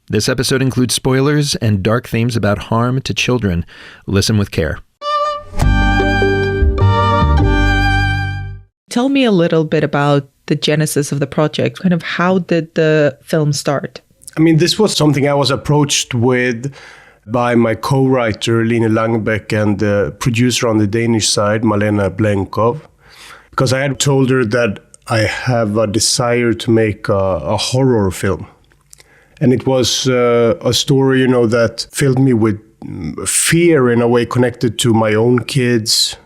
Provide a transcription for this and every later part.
This episode includes spoilers and dark themes about harm to children. Listen with care. Tell me a little bit about the genesis of the project. Kind of how did the film start? I mean, this was something I was approached with by my co-writer Line Langebeck and the producer on the Danish side, Malena Blenkov, because I had told her that I have a desire to make a horror film. And it was a story, that filled me with fear in a way connected to my own kids,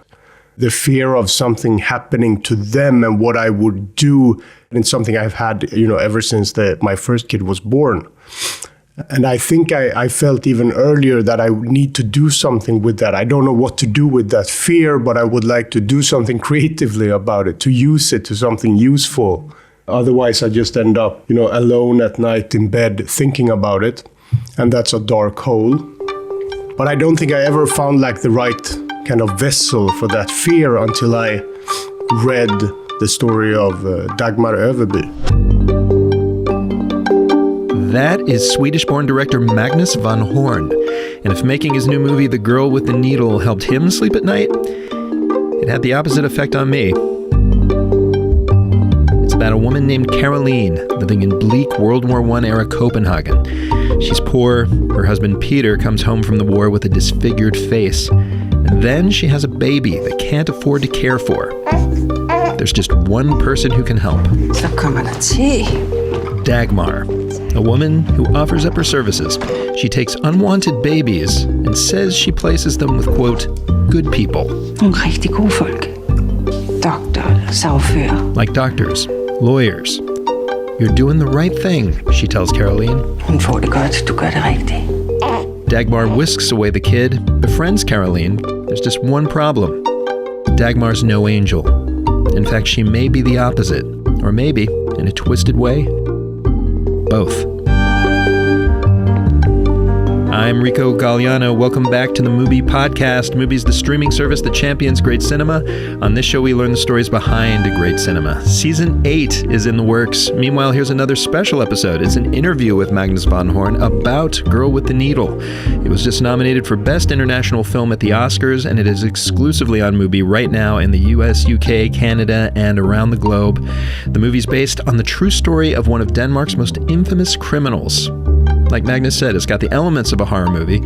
the fear of something happening to them and what I would do. And it's something I've had, ever since my first kid was born. And I think I felt even earlier that I need to do something with that. I don't know what to do with that fear, but I would like to do something creatively about it, to use it to something useful. Otherwise, I just end up, alone at night in bed thinking about it. And that's a dark hole. But I don't think I ever found the right kind of vessel for that fear until I read the story of Dagmar Överby. That is Swedish-born director Magnus von Horn. And if making his new movie, The Girl with the Needle, helped him sleep at night, it had the opposite effect on me. It's about a woman named Caroline living in bleak World War I-era Copenhagen. She's poor. Her husband Peter comes home from the war with a disfigured face. And then she has a baby that can't afford to care for. There's just one person who can help. Dagmar, a woman who offers up her services. She takes unwanted babies and says she places them with, quote, good people. Like doctors, lawyers. You're doing the right thing, she tells Caroline. Dagmar whisks away the kid, befriends Caroline. There's just one problem. Dagmar's no angel. In fact, she may be the opposite. Or maybe, in a twisted way, both. I'm Rico Galliano. Welcome back to the MUBI Podcast. MUBI's the streaming service that champions great cinema. On this show, we learn the stories behind great cinema. Season 8 is in the works. Meanwhile, here's another special episode. It's an interview with Magnus von Horn about Girl with the Needle. It was just nominated for Best International Film at the Oscars, and it is exclusively on MUBI right now in the US, UK, Canada, and around the globe. The movie's based on the true story of one of Denmark's most infamous criminals. Like Magnus said, it's got the elements of a horror movie.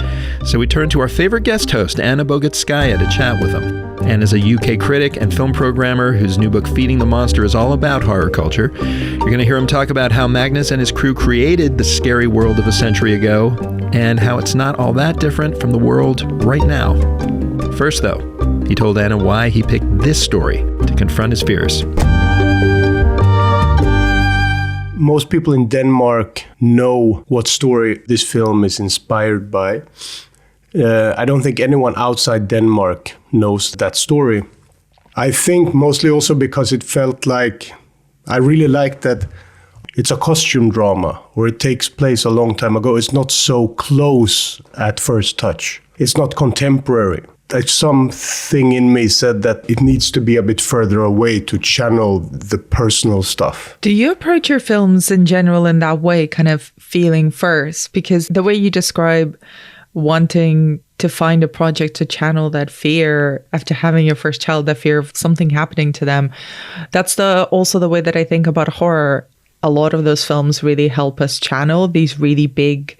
So we turn to our favorite guest host, Anna Bogutskaya, to chat with him. Anna's a UK critic and film programmer whose new book, Feeding the Monster, is all about horror culture. You're going to hear him talk about how Magnus and his crew created the scary world of a century ago, and how it's not all that different from the world right now. First, though, he told Anna why he picked this story to confront his fears. Most people in Denmark know what story this film is inspired by. I don't think anyone outside Denmark knows that story. I think mostly also because it felt like, I really like that it's a costume drama, or it takes place a long time ago. It's not so close at first touch. It's not contemporary. Something in me said that it needs to be a bit further away to channel the personal stuff. Do you approach your films in general in that way, kind of feeling first? Because the way you describe wanting to find a project to channel that fear after having your first child, that fear of something happening to them, that's also the way that I think about horror. A lot of those films really help us channel these really big,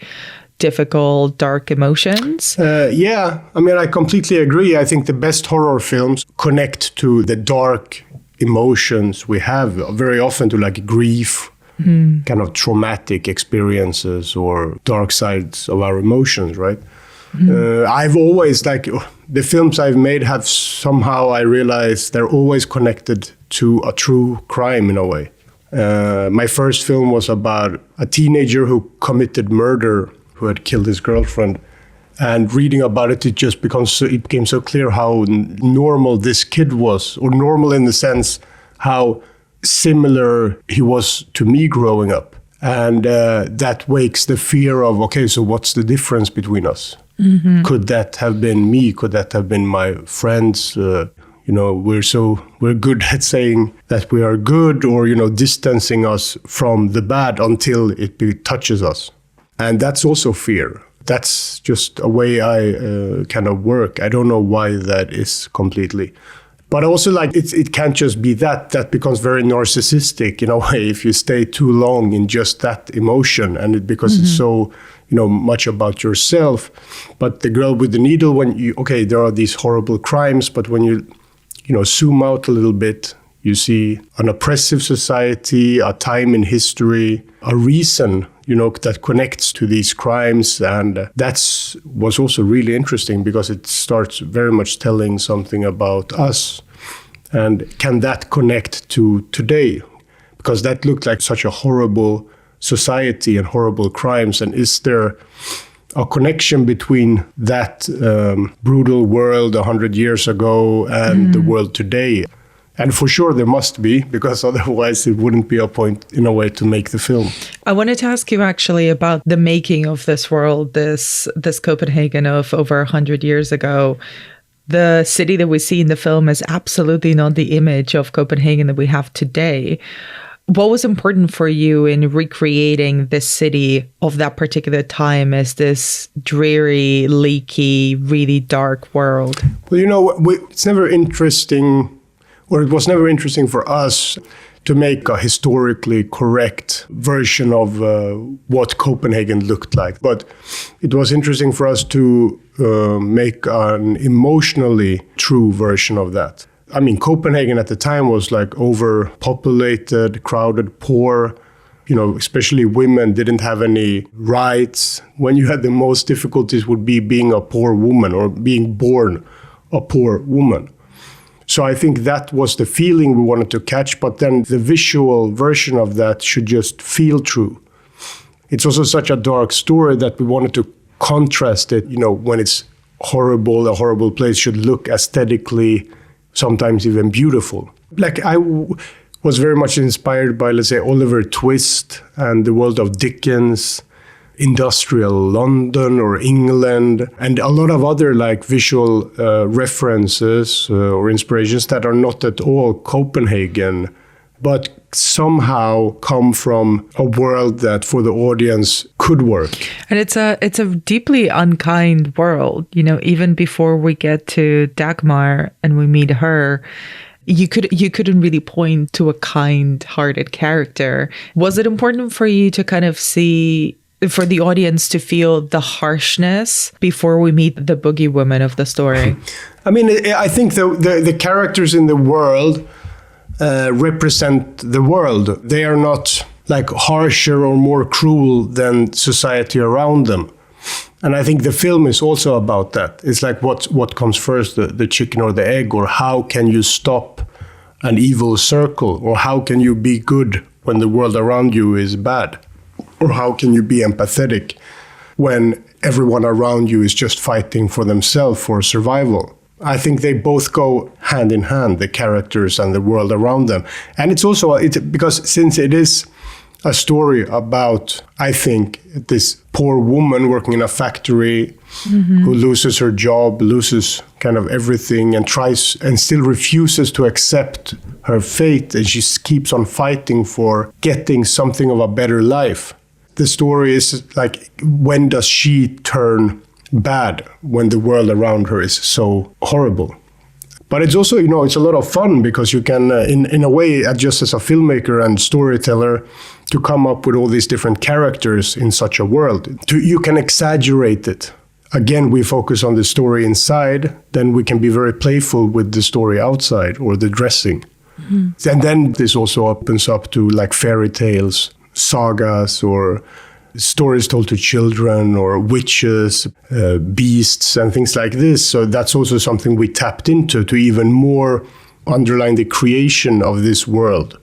difficult, dark emotions. Yeah, I mean, I completely agree. I think the best horror films connect to the dark emotions we have very often, to grief, kind of traumatic experiences or dark sides of our emotions, right? I've always, the films I've made have somehow, I realized, they're always connected to a true crime in a way. My first film was about a teenager who committed murder, who had killed his girlfriend. And reading about it, it became so clear how normal this kid was, or normal in the sense how similar he was to me growing up. And that wakes the fear of, okay, so what's the difference between us? Mm-hmm. Could that have been me? Could that have been my friends? We're good at saying that we are good, or, distancing us from the bad until it touches us. And that's also fear. That's just a way I kind of work. I don't know why that is completely. But also, like, it can't just be that. That becomes very narcissistic in a way if you stay too long in just that emotion, and because it's so, much about yourself. But The Girl with the Needle, there are these horrible crimes, but when you zoom out a little bit, you see an oppressive society, a time in history, a reason, that connects to these crimes. And that was also really interesting because it starts very much telling something about us. And can that connect to today? Because that looked like such a horrible society and horrible crimes. And is there a connection between that brutal world 100 years ago and the world today? And for sure there must be, because otherwise it wouldn't be a point in a way to make the film. I wanted to ask you actually about the making of this world, this Copenhagen of over 100 years ago. The city that we see in the film is absolutely not the image of Copenhagen that we have today. What was important for you in recreating this city of that particular time as this dreary, leaky, really dark world? Well, it's never interesting, or it was never interesting for us to make a historically correct version of what Copenhagen looked like. But it was interesting for us to make an emotionally true version of that. I mean, Copenhagen at the time was like overpopulated, crowded, poor. Especially women didn't have any rights. When you had the most difficulties would be being a poor woman or being born a poor woman. So I think that was the feeling we wanted to catch, but then the visual version of that should just feel true. It's also such a dark story that we wanted to contrast it, when it's horrible, a horrible place should look aesthetically, sometimes even beautiful. Like I was very much inspired by, let's say, Oliver Twist and the world of Dickens, industrial London or England, and a lot of other like visual references or inspirations that are not at all Copenhagen, but somehow come from a world that for the audience could work. And it's a deeply unkind world, even before we get to Dagmar and we meet her. You couldn't really point to a kind-hearted character. Was it important for you to kind of see, for the audience to feel the harshness before we meet the boogie woman of the story? I mean, I think the characters in the world represent the world. They are not like harsher or more cruel than society around them. And I think the film is also about that. It's like what comes first, the chicken or the egg, or how can you stop an evil circle, or how can you be good when the world around you is bad, or how can you be empathetic when everyone around you is just fighting for themselves, for survival. I think they both go hand in hand, the characters and the world around them. And it's also, because since it is a story about, I think, this poor woman working in a factory who loses her job, loses kind of everything, and tries and still refuses to accept her fate, and she keeps on fighting for getting something of a better life. The story is like, when does she turn bad when the world around her is so horrible? But it's also, it's a lot of fun because you can, in a way, just as a filmmaker and storyteller, to come up with all these different characters in such a world. You can exaggerate it. Again, we focus on the story inside, then we can be very playful with the story outside or the dressing. And then this also opens up to like fairy tales, sagas, or stories told to children, or witches, beasts, and things like this. So that's also something we tapped into to even more underline the creation of this world.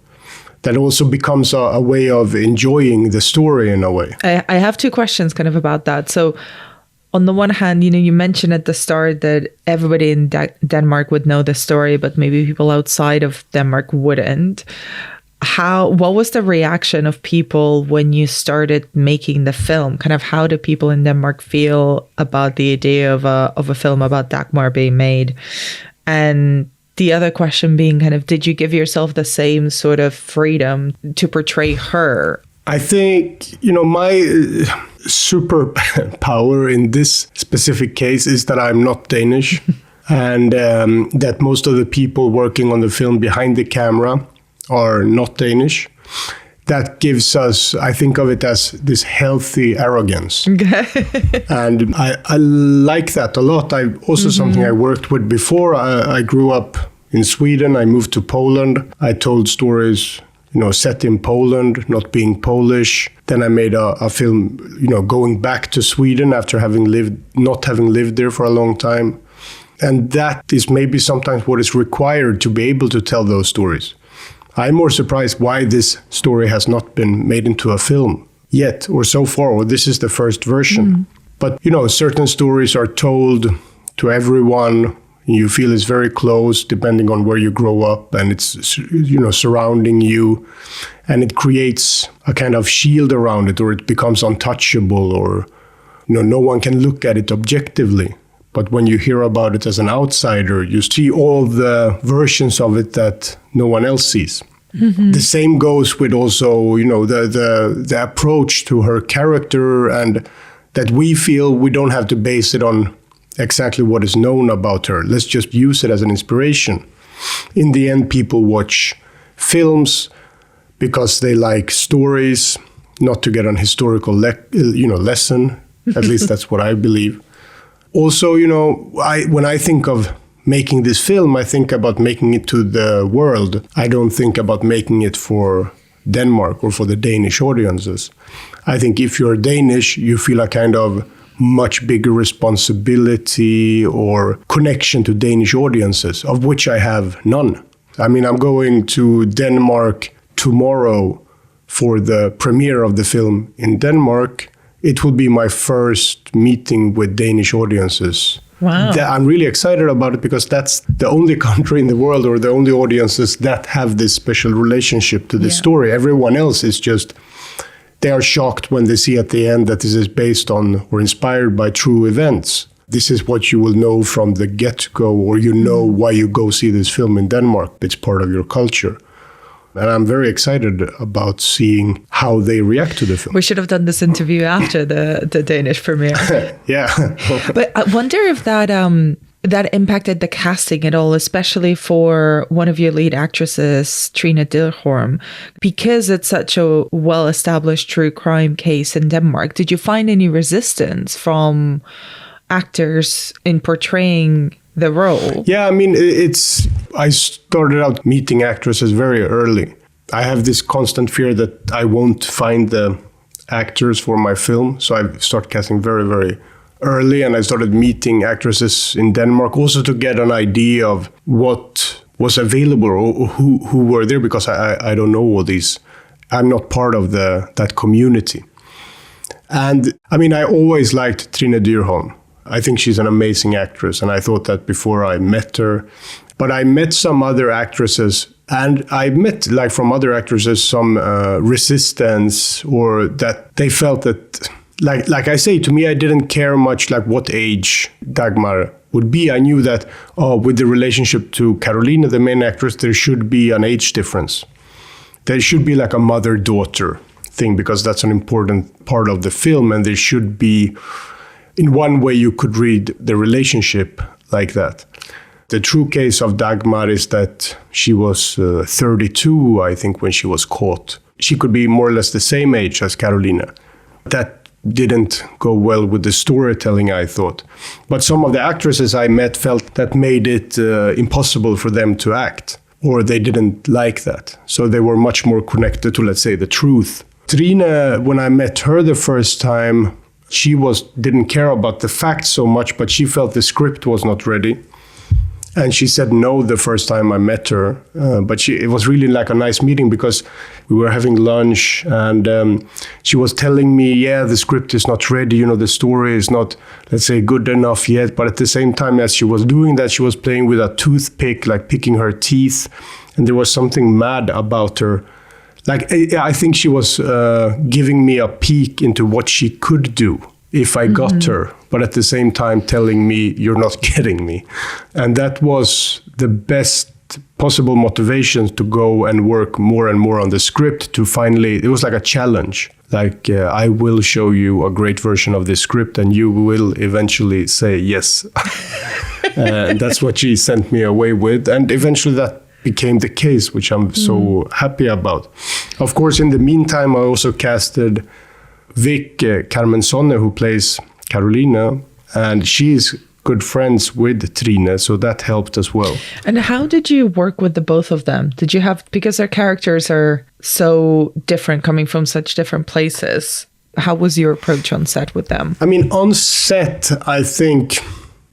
That also becomes a way of enjoying the story in a way. I have two questions kind of about that. So on the one hand, you mentioned at the start that everybody in Denmark would know the story, but maybe people outside of Denmark wouldn't. What was the reaction of people when you started making the film? Kind of how do people in Denmark feel about the idea of a film about Dagmar being made? And the other question being kind of, did you give yourself the same sort of freedom to portray her I think, my superpower in this specific case is that I'm not Danish and that most of the people working on the film behind the camera are not Danish. That gives us, I think of it as this healthy arrogance. And I like that a lot. Also something I worked with before. I grew up in Sweden. I moved to Poland. I told stories, set in Poland, not being Polish. Then I made a film, going back to Sweden after not having lived there for a long time. And that is maybe sometimes what is required to be able to tell those stories. I'm more surprised why this story has not been made into a film yet, or so far, or this is the first version. But, certain stories are told to everyone. You feel it's very close, depending on where you grow up, and it's, surrounding you. And it creates a kind of shield around it, or it becomes untouchable, or, no one can look at it objectively. But when you hear about it as an outsider, you see all the versions of it that no one else sees. The same goes with also, the approach to her character, and that we feel we don't have to base it on exactly what is known about her. Let's just use it as an inspiration. In the end, people watch films because they like stories, not to get an historical lesson. At least that's what I believe. Also, when I think of making this film, I think about making it to the world. I don't think about making it for Denmark or for the Danish audiences. I think if you're Danish, you feel a kind of much bigger responsibility or connection to Danish audiences, of which I have none. I mean, I'm going to Denmark tomorrow for the premiere of the film in Denmark. It will be my first meeting with Danish audiences. Wow. I'm really excited about it because that's the only country in the world, or the only audiences that have this special relationship to the story. Everyone else is just, they are shocked when they see at the end that this is based on or inspired by true events. This is what you will know from the get-go, or why you go see this film in Denmark. It's part of your culture. And I'm very excited about seeing how they react to the film. We should have done this interview after the Danish premiere. Yeah. But I wonder if that impacted the casting at all, especially for one of your lead actresses, Trine Dyrholm, because it's such a well-established true crime case in Denmark. Did you find any resistance from actors in portraying the role? Yeah, I mean, I started out meeting actresses very early. I have this constant fear that I won't find the actors for my film. So I started casting very, very early, and I started meeting actresses in Denmark also to get an idea of what was available or who were there, because I don't know all these. I'm not part of that community. And I mean, I always liked Trine Dyrholm. I think she's an amazing actress, and I thought that before I met her. But I met some other actresses, and I met, from other actresses, some resistance, or that they felt that, like I say, to me, I didn't care much what age Dagmar would be. I knew that with the relationship to Caroline, the main actress, there should be an age difference. There should be a mother-daughter thing, because that's an important part of the film, and there should be, in one way, you could read the relationship like that. The true case of Dagmar is that she was 32, I think, when she was caught. She could be more or less the same age as Carolina. That didn't go well with the storytelling, I thought. But some of the actresses I met felt that made it impossible for them to act, or they didn't like that. So they were much more connected to, let's say, the truth. Trine, when I met her the first time, she didn't care about the facts so much, but she felt the script was not ready. And she said no the first time I met her. But it was really a nice meeting, because we were having lunch, and she was telling me, the script is not ready. The story is not, let's say, good enough yet. But at the same time, as she was doing that, she was playing with a toothpick, picking her teeth. And there was something mad about her. I think she was giving me a peek into what she could do. if I got her, but at the same time telling me, you're not getting me. And that was the best possible motivation to go and work more and more on the script to finally, it was like a challenge. Like, I will show you a great version of this script and you will eventually say yes. And that's what she sent me away with. And eventually that became the case, which I'm so happy about. Of course, in the meantime, I also casted Vic Carmensonne, who plays Carolina, and she's good friends with Trine, so that helped as well. And how did you work with the both of them? Did you have, because their characters are so different, coming from such different places, how was your approach on set with them? I mean, on set, I think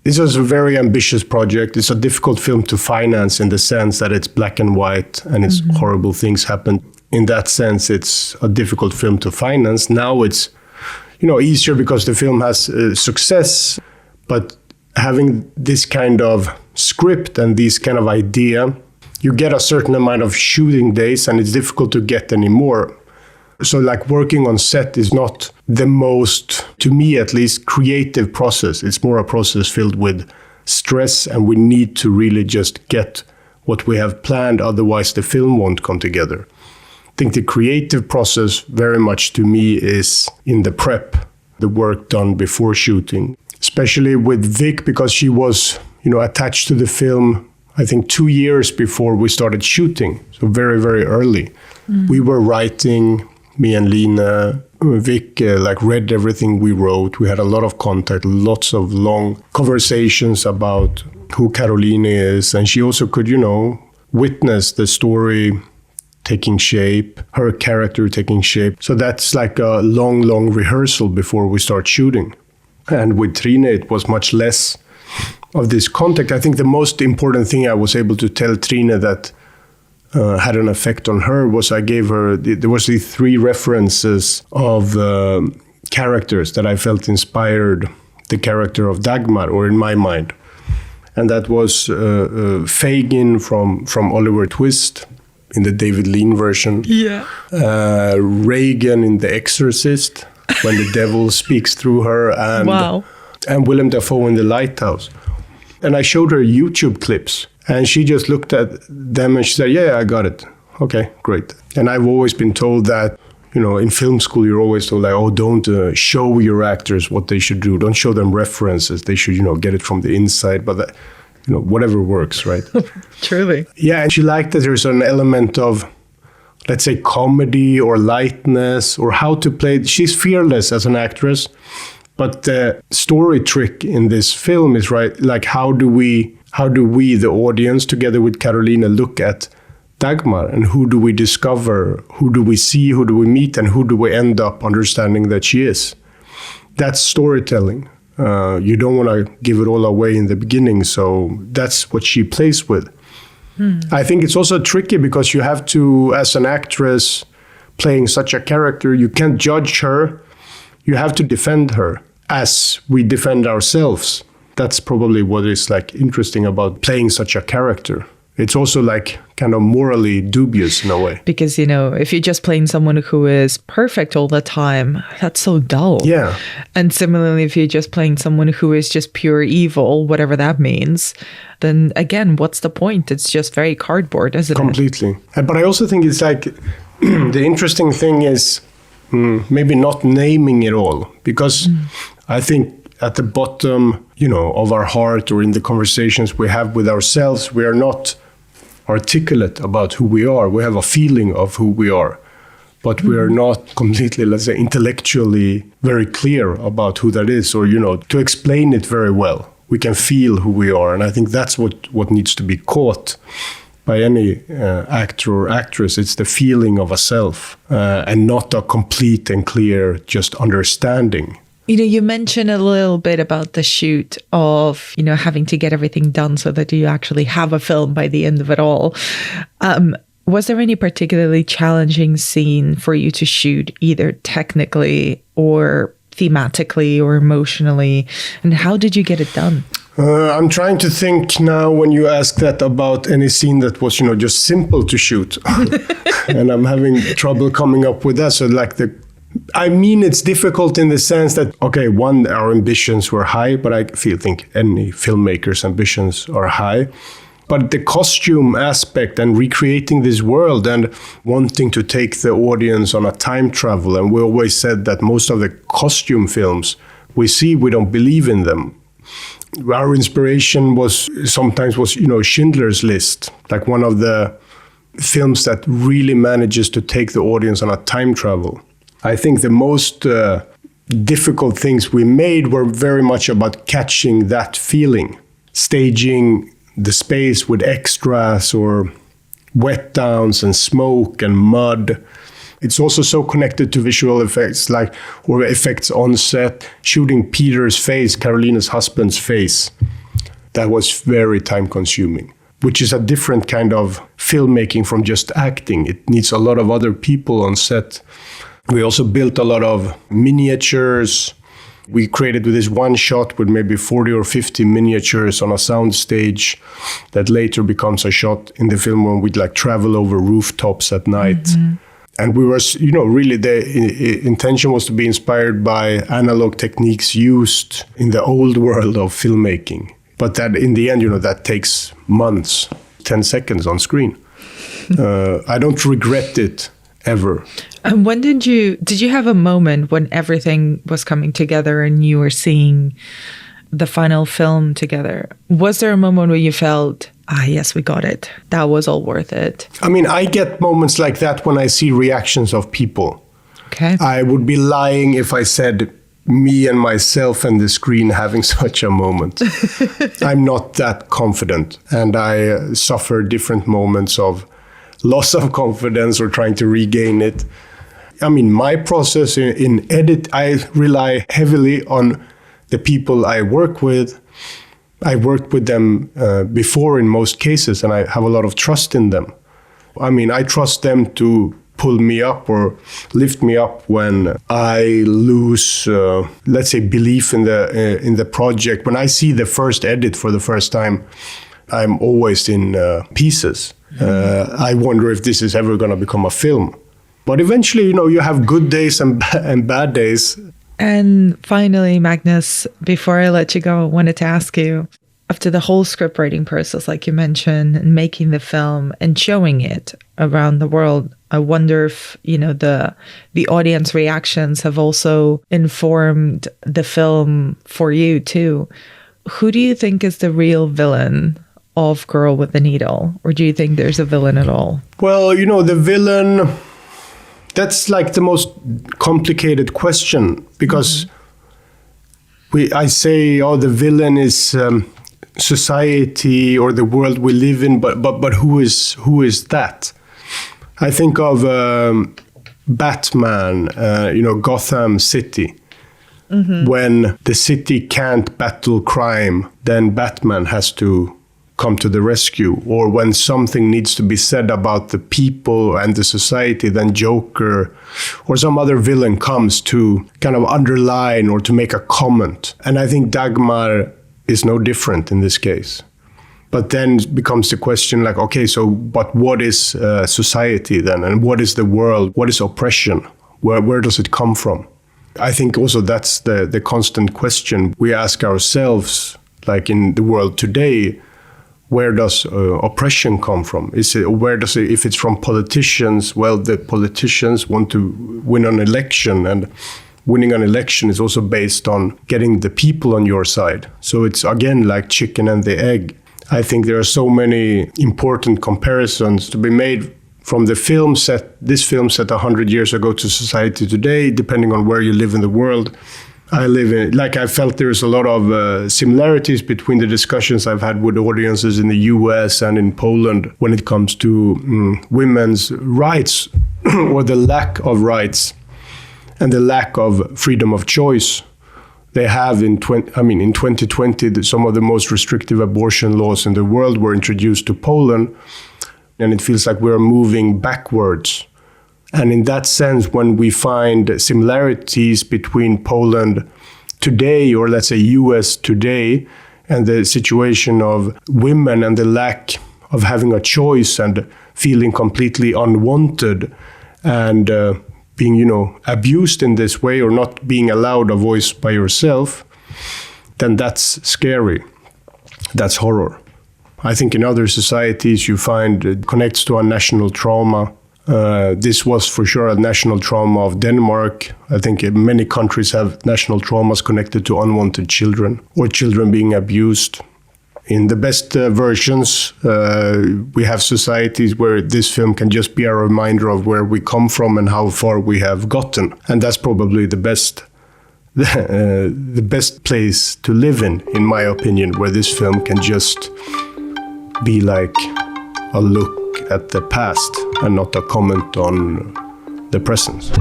this was a very ambitious project. It's a difficult film to finance in the sense that it's black and white and it's horrible things happen. In that sense, it's a difficult film to finance. Now it's, easier because the film has success, but having this kind of script and this kind of idea, you get a certain amount of shooting days and it's difficult to get any more. So like working on set is not the most, to me at least, creative process. It's more a process filled with stress, and we need to really just get what we have planned, otherwise the film won't come together. I think the creative process very much to me is in the prep, the work done before shooting. Especially with Vic, because she was, attached to the film, I think 2 years before we started shooting. So very, very early. We were writing, me and Lina, Vic, read everything we wrote. We had a lot of contact, lots of long conversations about who Carolina is. And she also could, witness the story taking shape, her character taking shape. So that's like a long, long rehearsal before we start shooting. And with Trine, it was much less of this contact. I think the most important thing I was able to tell Trine that had an effect on her was I gave her, there was the 3 references of characters that I felt inspired the character of Dagmar, or in my mind. And that was Fagin from Oliver Twist in the David Lean version. Yeah. Reagan in The Exorcist, when the devil speaks through her, and Willem Dafoe in The Lighthouse. And I showed her YouTube clips, and she just looked at them and she said, yeah, I got it. Okay, great. And I've always been told that, in film school, you're always told don't show your actors what they should do. Don't show them references. They should, get it from the inside. But that, whatever works, right? Truly. Yeah, and she liked that there's an element of, let's say, comedy or lightness, or how to play. She's fearless as an actress, but the story trick in this film is, right, like how do we, the audience, together with Carolina, look at Dagmar, and who do we discover, who do we see, who do we meet, and who do we end up understanding that she is? That's storytelling. You don't want to give it all away in the beginning, so that's what she plays with. I think it's also tricky because you have to, as an actress playing such a character, you can't judge her. You have to defend her as we defend ourselves. That's probably what is interesting about playing such a character. It's also kind of morally dubious in a way. Because, if you're just playing someone who is perfect all the time, that's so dull. Yeah. And similarly, if you're just playing someone who is just pure evil, whatever that means, then again, what's the point? It's just very cardboard, isn't it? Completely. But I also think it's the interesting thing is maybe not naming it all. Because I think at the bottom, of our heart, or in the conversations we have with ourselves, we are not articulate about who we are. We have a feeling of who we are, but we are not completely, let's say, intellectually very clear about who that is, or, to explain it very well. We can feel who we are. And I think that's what needs to be caught by any actor or actress. It's the feeling of a self, and not a complete and clear just understanding. You mentioned a little bit about the shoot of, having to get everything done so that you actually have a film by the end of it all. Was there any particularly challenging scene for you to shoot, either technically or thematically or emotionally? And how did you get it done? I'm trying to think now when you ask that about any scene that was, just simple to shoot. And I'm having trouble coming up with that. So I mean, it's difficult in the sense that, okay, one, our ambitions were high, but I think any filmmaker's ambitions are high. But the costume aspect and recreating this world and wanting to take the audience on a time travel, and we always said that most of the costume films we see, we don't believe in them. Our inspiration sometimes was Schindler's List, like one of the films that really manages to take the audience on a time travel. I think the most difficult things we made were very much about catching that feeling, staging the space with extras or wet downs and smoke and mud. It's also so connected to visual effects, or effects on set, shooting Peter's face, Carolina's husband's face. That was very time consuming, which is a different kind of filmmaking from just acting. It needs a lot of other people on set. We also built a lot of miniatures. We created this one shot with maybe 40 or 50 miniatures on a sound stage that later becomes a shot in the film when we'd travel over rooftops at night. Mm-hmm. And we were, really the intention was to be inspired by analog techniques used in the old world of filmmaking. But that in the end, that takes months, 10 seconds on screen. I don't regret it ever. And when did you have a moment when everything was coming together and you were seeing the final film together? Was there a moment where you felt, yes, we got it. That was all worth it? I mean, I get moments like that when I see reactions of people. Okay. I would be lying if I said me and myself and the screen having such a moment. I'm not that confident, and I suffer different moments of loss of confidence or trying to regain it. I mean, my process in edit, I rely heavily on the people I work with. I worked with them before in most cases, and I have a lot of trust in them. I mean, I trust them to pull me up or lift me up when I lose, let's say, belief in the project. When I see the first edit for the first time, I'm always in pieces. I wonder if this is ever going to become a film. But eventually, you have good days and bad days. And finally, Magnus, before I let you go, I wanted to ask you, after the whole script writing process, like you mentioned, and making the film and showing it around the world, I wonder if, the audience reactions have also informed the film for you too. Who do you think is the real villain of Girl with the Needle? Or do you think there's a villain at all? Well, the villain, that's like the most complicated question, because I say, the villain is society or the world we live in, but who is that? I think of Batman, Gotham City. Mm-hmm. When the city can't battle crime, then Batman has to come to the rescue. Or when something needs to be said about the people and the society, then Joker or some other villain comes to kind of underline or to make a comment. And I think Dagmar is no different in this case. But then becomes the question but what is society then? And what is the world? What is oppression? Where does it come from? I think also that's the constant question we ask ourselves, like in the world today. Where does oppression come from? If it's from politicians, well, the politicians want to win an election, and winning an election is also based on getting the people on your side. So it's again like chicken and the egg. I think there are so many important comparisons to be made from this film set 100 years ago to society today, depending on where you live in the world. I felt there's a lot of similarities between the discussions I've had with audiences in the US and in Poland when it comes to women's rights or the lack of rights and the lack of freedom of choice. They have in 2020, some of the most restrictive abortion laws in the world were introduced to Poland, and it feels like we're moving backwards. And in that sense, when we find similarities between Poland today, or let's say US today, and the situation of women and the lack of having a choice and feeling completely unwanted and being, abused in this way or not being allowed a voice by yourself, then that's scary. That's horror. I think in other societies you find it connects to a national trauma. This was for sure a national trauma of Denmark. I think many countries have national traumas connected to unwanted children or children being abused. In the best versions, we have societies where this film can just be a reminder of where we come from and how far we have gotten. And that's probably the best place to live in my opinion, where this film can just be like a look at the past and not a comment on the present.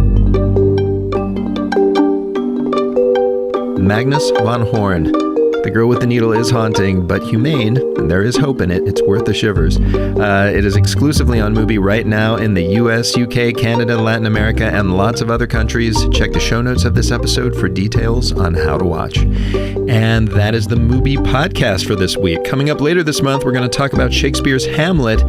Magnus von Horn. The Girl with the Needle is haunting, but humane, and there is hope in it. It's worth the shivers. It is exclusively on MUBI right now in the US, UK, Canada, Latin America, and lots of other countries. Check the show notes of this episode for details on how to watch. And that is the MUBI Podcast for this week. Coming up later this month, we're going to talk about Shakespeare's Hamlet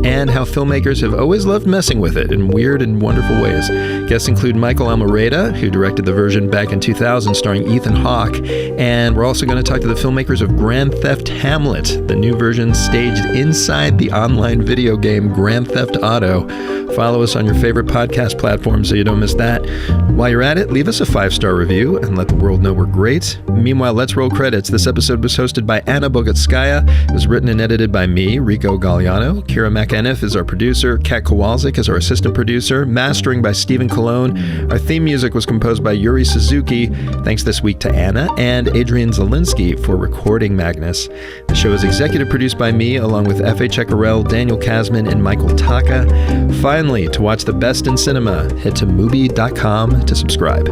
and how filmmakers have always loved messing with it in weird and wonderful ways. Guests include Michael Almereyda, who directed the version back in 2000 starring Ethan Hawke, and we're also going to talk to the filmmakers of Grand Theft Hamlet, the new version staged inside the online video game Grand Theft Auto. Follow us on your favorite podcast platform so you don't miss that. While you're at it, leave us a 5-star review and let the world know we're great. Meanwhile, let's roll credits. This episode was hosted by Anna Bogutskaya. It was written and edited by me, Rico Galliano. Kira McEniff is our producer. Kat Kowalczyk is our assistant producer. Mastering by Stephen Colon. Our theme music was composed by Yuri Suzuki. Thanks this week to Anna and Adrian Zielinski for recording Magnus. The show is executive produced by me, along with F.A. Checarel, Daniel Kasman, and Michael Taka. Finally, to watch the best in cinema, head to MUBI.com to subscribe.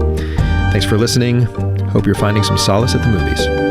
Thanks for listening. Hope you're finding some solace at the movies.